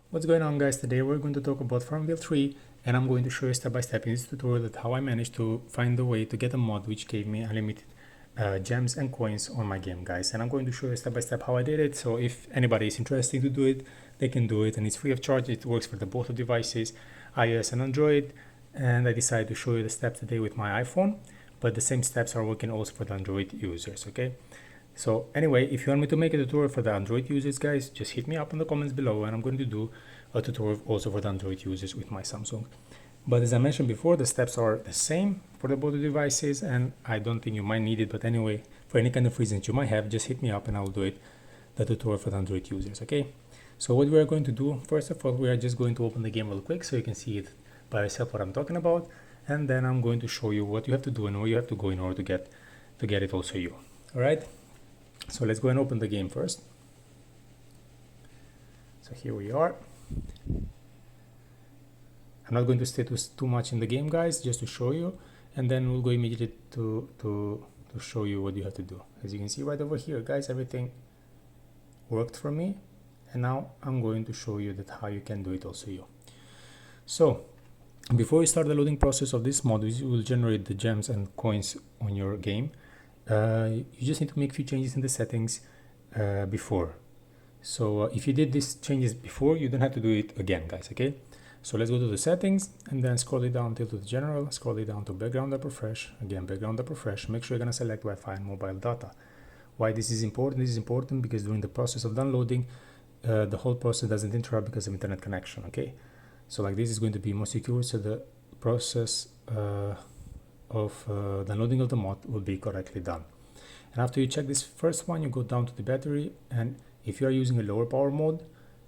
What's going on, guys? Today we're going to talk about Farmville 3, and I'm going to show you step by step in this tutorial that how I managed to find a way to get a mod which gave me unlimited gems and coins on my game, guys. And I'm going to show you step by step how I did it, so if anybody is interested to do it, they can do it, and it's free of charge. It works for the both of devices, iOS and Android, and I decided to show you the steps today with my iPhone, but the same steps are working also for the Android users, okay? So anyway, if you want me to make a tutorial for the Android users, guys, just hit me up in the comments below, and I'm going to do a tutorial also for the Android users with my Samsung. But as I mentioned before, the steps are the same for the both devices, and I don't think you might need it, but anyway, for any kind of reasons you might have, just hit me up and I'll do it, the tutorial for the Android users, okay? So what we are going to do, first of all, we are just going to open the game real quick so you can see it by yourself what I'm talking about, and then I'm going to show you what you have to do and where you have to go in order to get it also you. All right? So let's go and open the game first. So here we are. I'm not going to stay too much in the game, guys, just to show you, and then we'll go immediately to show you what you have to do. As you can see right over here, guys, everything worked for me, and now I'm going to show you that how you can do it also you. So before you start the loading process of this mod, which will generate the gems and coins on your game, you just need to make a few changes in the settings before. So if you did these changes before, you don't have to do it again, guys, okay? So let's go to the settings and then scroll it down till to the general, scroll it down to background app refresh, again background app refresh. Make sure you're gonna select Wi-Fi and mobile data. Why this is important? This is important because during the process of downloading, the whole process doesn't interrupt because of internet connection, okay? So like this is going to be more secure, so the process of downloading of the mod will be correctly done. And after you check this first one, you go down to the battery, and if you are using a lower power mode,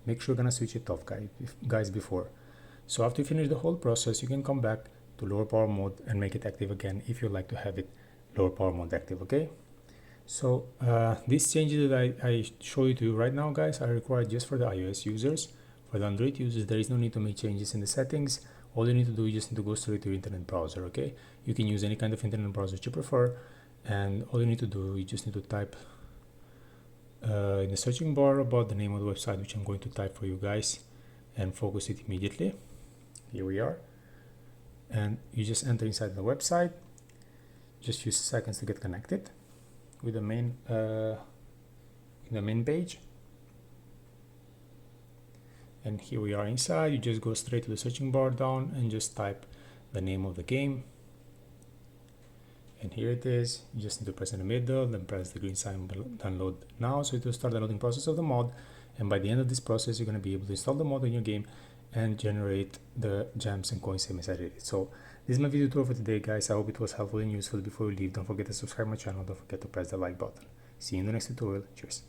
make sure you're gonna switch it off, guys, before. So after you finish the whole process, you can come back to lower power mode and make it active again if you like to have it lower power mode active, okay? So these changes that I show you to you right now, guys, are required just for the iOS users. For the Android users, there is no need to make changes in the settings. All you need to do, you just need to go straight to your internet browser, okay? You can use any kind of internet browser you prefer, and all you need to do, you just need to type in the searching bar about the name of the website, which I'm going to type for you guys, and focus it immediately. Here we are, and you just enter inside the website. Just few seconds to get connected with the main page. And here we are inside. You just go straight to the searching bar down and just type the name of the game, and here it is. You just need to press in the middle, then press the green sign download now, so it will start the loading process of the mod. And by the end of this process, you're going to be able to install the mod in your game and generate the gems and coins same as I did. So this is my video tutorial for today, guys. I hope it was helpful and useful. Before you leave, don't forget to subscribe my channel, don't forget to press the like button. See you in the next tutorial. Cheers.